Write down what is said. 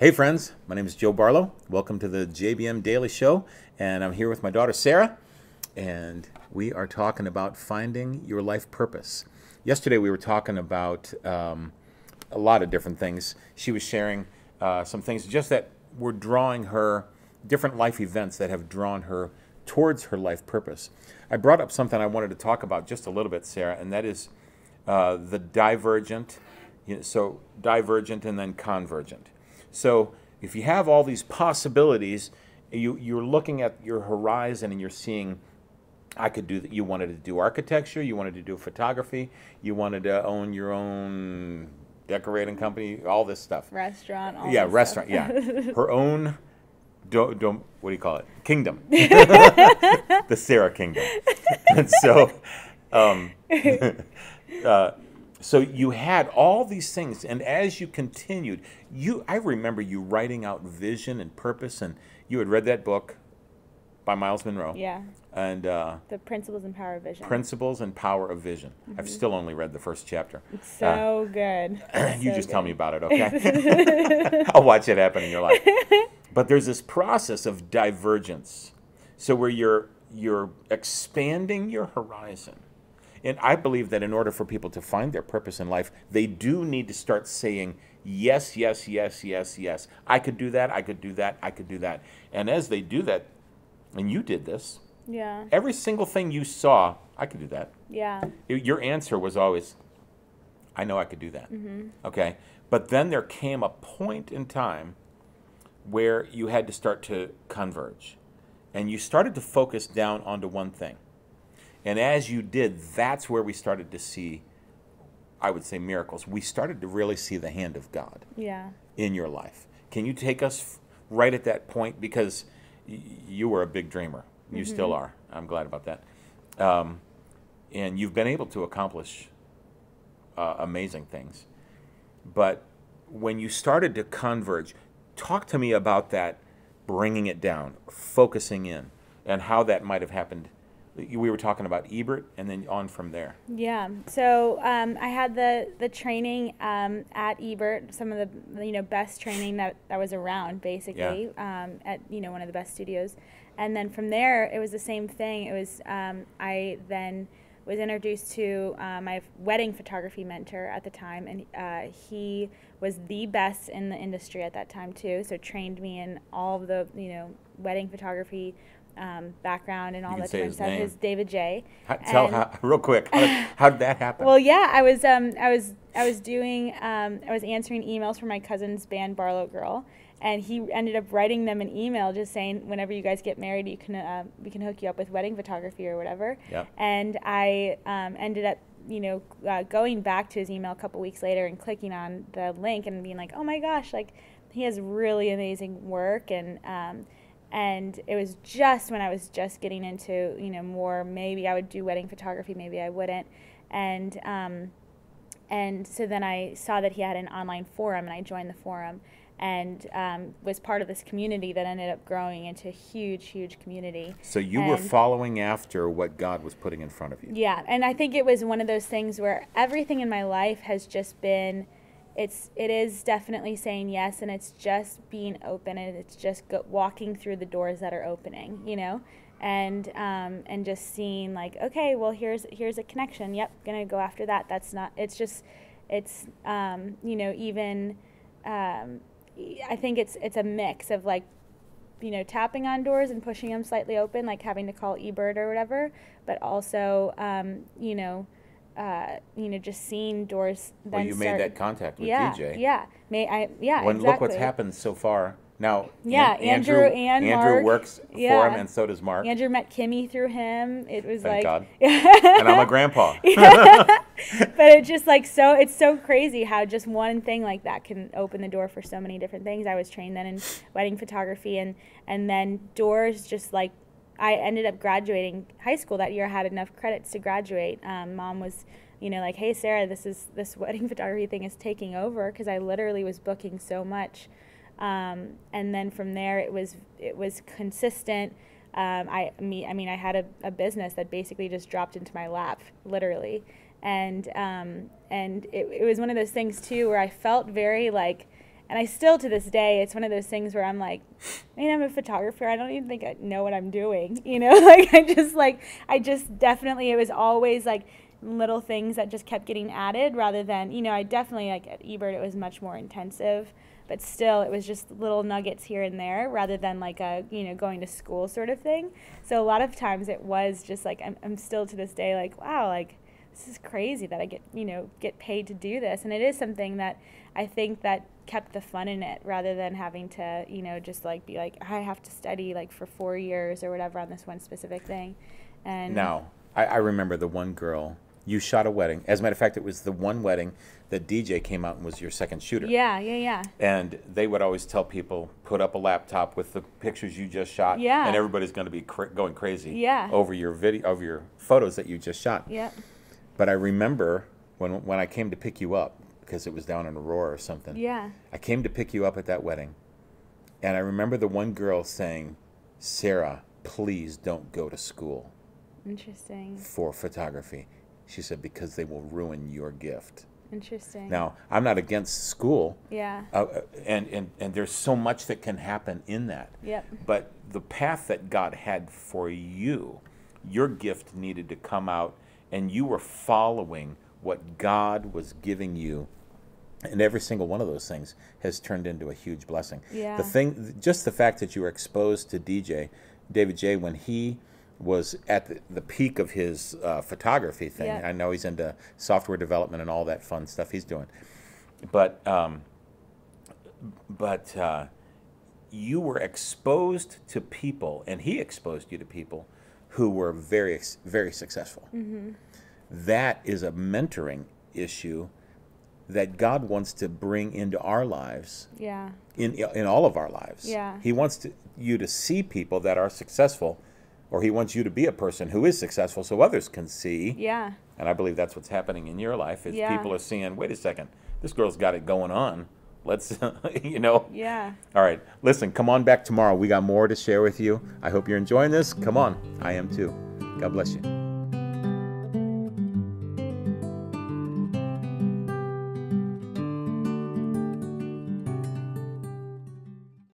Hey friends, my name is Joe Barlow. Welcome to the JBM Daily Show, and I'm here with my daughter Sarah, and we are talking about finding your life purpose. Yesterday we were talking about a lot of different things. She was sharing some things just that were drawing her, different life events that have drawn her towards her life purpose. I brought up something I wanted to talk about just a little bit, Sarah, and that is the divergent, so divergent and then convergent. So if you have all these possibilities, you're looking at your horizon and you're seeing, I could do that. You wanted to do architecture, you wanted to do photography, you wanted to own your own decorating company, all this stuff. Restaurant, all yeah, this restaurant, stuff. yeah. Her own, what do you call it? Kingdom. The Sarah Kingdom. And so, so you had all these things, and as you continued, I remember you writing out vision and purpose, and you had read that book by Miles Monroe. Yeah. And The Principles and Power of Vision. Principles and Power of Vision. I've still only read the first chapter. It's so good. You just tell me about it, okay? I'll watch it happen in your life. But there's this process of divergence, so where you're expanding your horizon. And I believe that in order for people to find their purpose in life, they do need to start saying, yes, yes, yes, yes, yes. I could do that, I could do that, I could do that. And as they do that, and you did this, Yeah. every single thing you saw, I could do that. Yeah. Your answer was always, I know I could do that. Okay? But then there came a point in time where you had to start to converge. And you started to focus down onto one thing. And as you did, that's where we started to see, I would say, miracles. We started to really see the hand of God in your life. Can you take us right at that point? Because you were a big dreamer. You still are. I'm glad about that. And you've been able to accomplish amazing things. But when you started to converge, talk to me about that, bringing it down, focusing in, and how that might have happened. We were talking about Ebert, and then on from there. Yeah. So I had the training at Ebert, some of the best training that was around, basically, at one of the best studios. And then from there, it was the same thing. It was I then was introduced to my wedding photography mentor at the time, and he was the best in the industry at that time too. So trained me in all of the wedding photography backround and all that different stuff. His David J. Real quick, how did that happen? Well, yeah, I was doing I was answering emails from my cousin's band Barlow Girl, and he ended up writing them an email just saying, whenever you guys get married, you can we can hook you up with wedding photography or whatever. Yep. And I ended up going back to his email a couple weeks later and clicking on the link and being like, oh my gosh, like he has really amazing work. And it was just when I was just getting into, more, maybe I would do wedding photography, maybe I wouldn't. And so then I saw that he had an online forum, and I joined the forum and was part of this community that ended up growing into a huge, huge community. So you were following after what God was putting in front of you. Yeah, and I think it was one of those things where everything in my life has just been, it is definitely saying yes, and it's just being open, and it's just walking through the doors that are opening, and just seeing like, okay, well here's a connection. Yep, gonna go after that. That's not. It's just, it's even. I think it's a mix of like, tapping on doors and pushing them slightly open, like having to call eBird or whatever, but also just seeing doors. Well, you made that contact with DJ. Yeah, When exactly. Look what's happened so far. Now, Andrew and Andrew Mark works for him, and so does Mark. Andrew met Kimmy through him. It was Thank God. Yeah. And I'm a grandpa. But it's just like it's so crazy how just one thing like that can open the door for so many different things. I was trained then in wedding photography, and then doors just like, I ended up graduating high school that year. I had enough credits to graduate. Mom was, like, hey, Sarah, this wedding photography thing is taking over, because I literally was booking so much. And then from there, it was consistent. I had a business that basically just dropped into my lap, literally. And it was one of those things too where I felt very like And I still, to this day, it's one of those things where I'm like, I mean, I'm a photographer. I don't even think I know what I'm doing, you know? I just definitely, it was always like little things that just kept getting added rather than, you know, I definitely, like at eBird, it was much more intensive. But still, it was just little nuggets here and there rather than like a, you know, going to school sort of thing. So a lot of times it was just like, I'm still to this day like, wow, like this is crazy that I get paid to do this. And it is something that I think that kept the fun in it rather than having to, you know, just like be like, I have to study like for 4 years or whatever on this one specific thing. And now, I remember the one girl, you shot a wedding. As a matter of fact, it was the one wedding that DJ came out and was your second shooter. Yeah. And they would always tell people, put up a laptop with the pictures you just shot, and everybody's going to be going crazy over your your photos that you just shot. Yep. But I remember when I came to pick you up, because it was down in Aurora or something. Yeah. I came to pick you up at that wedding, and I remember the one girl saying, Sarah, please don't go to school. Interesting. For photography. She said, because they will ruin your gift. Interesting. Now, I'm not against school. Yeah. And there's so much that can happen in that. Yep. But the path that God had for you, your gift needed to come out, and you were following what God was giving you. And every single one of those things has turned into a huge blessing. Yeah. Just the fact that you were exposed to David J, when he was at the peak of his photography thing. Yeah. I know he's into software development and all that fun stuff he's doing. But you were exposed to people, and he exposed you to people who were very, very successful. Mm-hmm. That is a mentoring issue that God wants to bring into our lives. Yeah. In all of our lives. Yeah. He wants you to see people that are successful, or he wants you to be a person who is successful so others can see. Yeah. And I believe that's what's happening in your life, is Yeah. people are seeing, wait a second, this girl's got it going on. Let's, you know. Yeah. All right. Listen, come on back tomorrow. We got more to share with you. I hope you're enjoying this. Come on. I am too. God bless you.